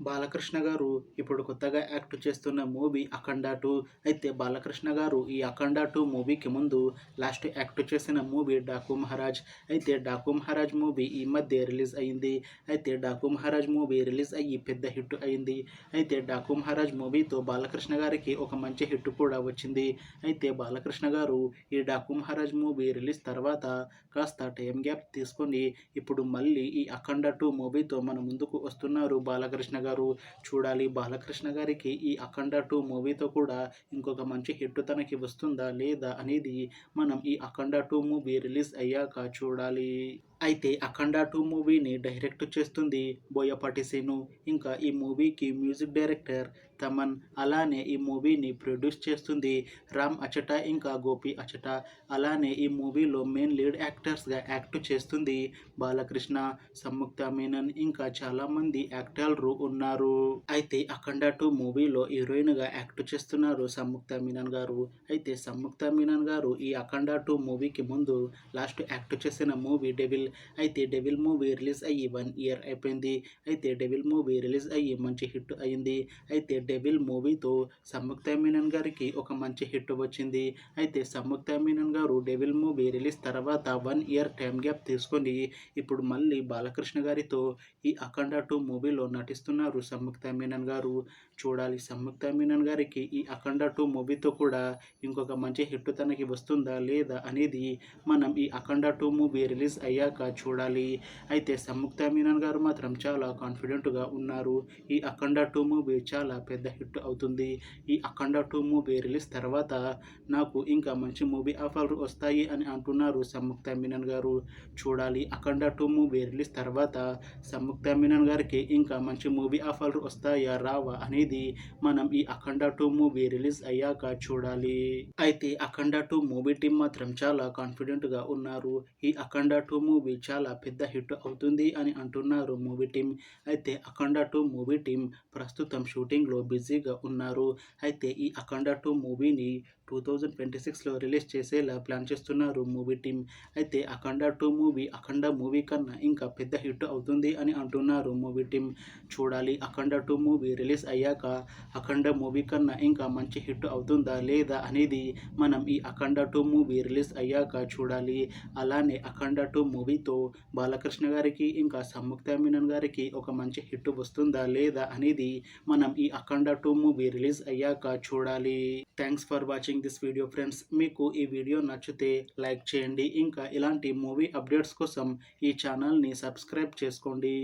బాలకృష్ణ గారు ఇప్పుడు కొత్తగా యాక్ట్ చేస్తున్న మూవీ 'అఖండ 2'. అయితే బాలకృష్ణ గారు ఈ 'అఖండ 2' మూవీకి ముందు లాస్ట్ యాక్ట్ చేసిన మూవీ 'డాకు మహారాజ్'. అయితే 'డాకు మహారాజ్' మూవీ ఈ మధ్య రిలీజ్ అయింది. అయితే 'డాకు మహారాజ్' మూవీ రిలీజ్ అయ్యి పెద్ద హిట్ అయింది. అయితే 'డాకు మహారాజ్' మూవీతో బాలకృష్ణ గారికి ఒక మంచి హిట్ కూడా వచ్చింది. అయితే బాలకృష్ణ గారు ఈ 'డాకు మహారాజ్' మూవీ రిలీజ్ తర్వాత కాస్త టైం గ్యాప్ తీసుకొని ఇప్పుడు మళ్ళీ ఈ 'అఖండ 2' మూవీతో మన ముందుకు వస్తున్నారు బాలకృష్ణ గారు. చూడాలి బాలకృష్ణ గారికి ఈ 'అఖండ 2' మూవీతో కూడా ఇంకొక మంచి హిట్ తనకి వస్తుందా లేదా అనేది మనం ఈ 'అఖండ 2' మూవీ రిలీజ్ అయ్యాక చూడాలి. అయితే 'అఖండ 2' మూవీని డైరెక్ట్ చేస్తుంది బోయపాటి సీను. ఇంకా ఈ మూవీకి మ్యూజిక్ డైరెక్టర్ తమన్. అలానే ఈ మూవీని ప్రొడ్యూస్ చేస్తుంది రామ్ అచట ఇంకా గోపి అచట. అలానే ఈ మూవీలో మెయిన్ లీడ్ యాక్టర్స్గా యాక్ట్ చేస్తుంది బాలకృష్ణ, సంయుక్త మీనన్ ఇంకా చాలామంది యాక్టర్లు ఉన్నారు. అయితే 'అఖండ 2' మూవీలో హీరోయిన్గా యాక్ట్ చేస్తున్నారు సంయుక్త మీనన్ గారు. అయితే సంయుక్త మీనన్ గారు ఈ 'అఖండ 2' మూవీకి ముందు లాస్ట్ యాక్ట్ చేసిన మూవీ 'డెవిల్'. అయితే 'డెవిల్' మూవీ రిలీజ్ అయ్యి 1 ఇయర్ అయిపోయింది. అయితే 'డెవిల్' మూవీ రిలీజ్ అయ్యి మంచి హిట్ అయింది. అయితే 'డెవిల్' మూవీతో సంయుక్త మీనన్ గారికి ఒక మంచి హిట్ వచ్చింది. అయితే సంయుక్త మీనన్ గారు 'డెవిల్' మూవీ రిలీజ్ తర్వాత 1 ఇయర్ టైం గ్యాప్ తీసుకొని ఇప్పుడు మళ్ళీ బాలకృష్ణ గారితో ఈ 'అఖండ 2' మూవీలో నటిస్తున్నారు సంయుక్త మీనన్ గారు. చూడాలి సంయుక్త మీనన్ గారికి ఈ 'అఖండ 2' మూవీతో కూడా ఇంకొక మంచి హిట్ తనకి వస్తుందా లేదా అనేది మనం ఈ 'అఖండ 2' మూవీ రిలీజ్ అయ్యాక చూడాలి. అయితే సంయుక్త మీనన్ గారు మాత్రం చాలా కాన్ఫిడెంట్గా ఉన్నారు. ఈ 'అఖండ 2' మూవీ చాలా పెద్ద హిట్ అవుతుంది. ఈ 'అఖండ 2' మూవీ రిలీజ్ తర్వాత నాకు ఇంకా మంచి మూవీ ఆఫర్లు వస్తాయి అని అంటున్నారు సంయుక్త మీనన్ గారు. చూడాలి 'అఖండ 2' మూవీ రిలీజ్ తర్వాత సంయుక్త మీనన్ గారికి ఇంకా మంచి మూవీ ఆఫర్లు వస్తాయా రావా అనేది మనం ఈ 'అఖండ 2' మూవీ రిలీజ్ అయ్యాక చూడాలి. అయితే 'అఖండ 2' మూవీ టీం మాత్రం చాలా కాన్ఫిడెంట్గా ఉన్నారు. ఈ 'అఖండ 2' మూవీ చాలా పెద్ద హిట్ అవుతుంది అని అంటున్నారు మూవీ టీం. అయితే 'అఖండ 2' మూవీ టీం ప్రస్తుతం షూటింగ్లో బిజీగా ఉన్నారు. అయితే ఈ 'అఖండ 2' మూవీని 2026లో రిలీజ్ చేసేలా ప్లాన్ చేస్తున్నారు మూవీ టీం. అయితే 'అఖండ 2' మూవీ 'అఖండ' మూవీ కన్నా ఇంకా పెద్ద హిట్ అవుతుంది అని అంటున్నారు మూవీ టీం. చూడాలి 'అఖండ 2' మూవీ రిలీజ్ అయ్యాక 'అఖండ' మూవీ కన్నా ఇంకా మంచి హిట్ అవుతుందా లేదా అనేది మనం ఈ 'అఖండ 2' మూవీ రిలీజ్ అయ్యాక చూడాలి. అలానే 'అఖండ 2' మూవీతో బాలకృష్ణ గారికి ఇంకా సంయుక్త మీనన్ గారికి ఒక మంచి హిట్ వస్తుందా లేదా అనేది మనం ఈ 'అఖండ 2' మూవీ రిలీజ్ అయ్యాక చూడాలి. Thanks for watching this video friends. మీకు ఈ వీడియో నచ్చితే లైక్ చేయండి. ఇంకా ఇలాంటి మూవీ అప్డేట్స్ కోసం ఈ ఛానల్ని సబ్స్క్రైబ్ చేసుకోండి.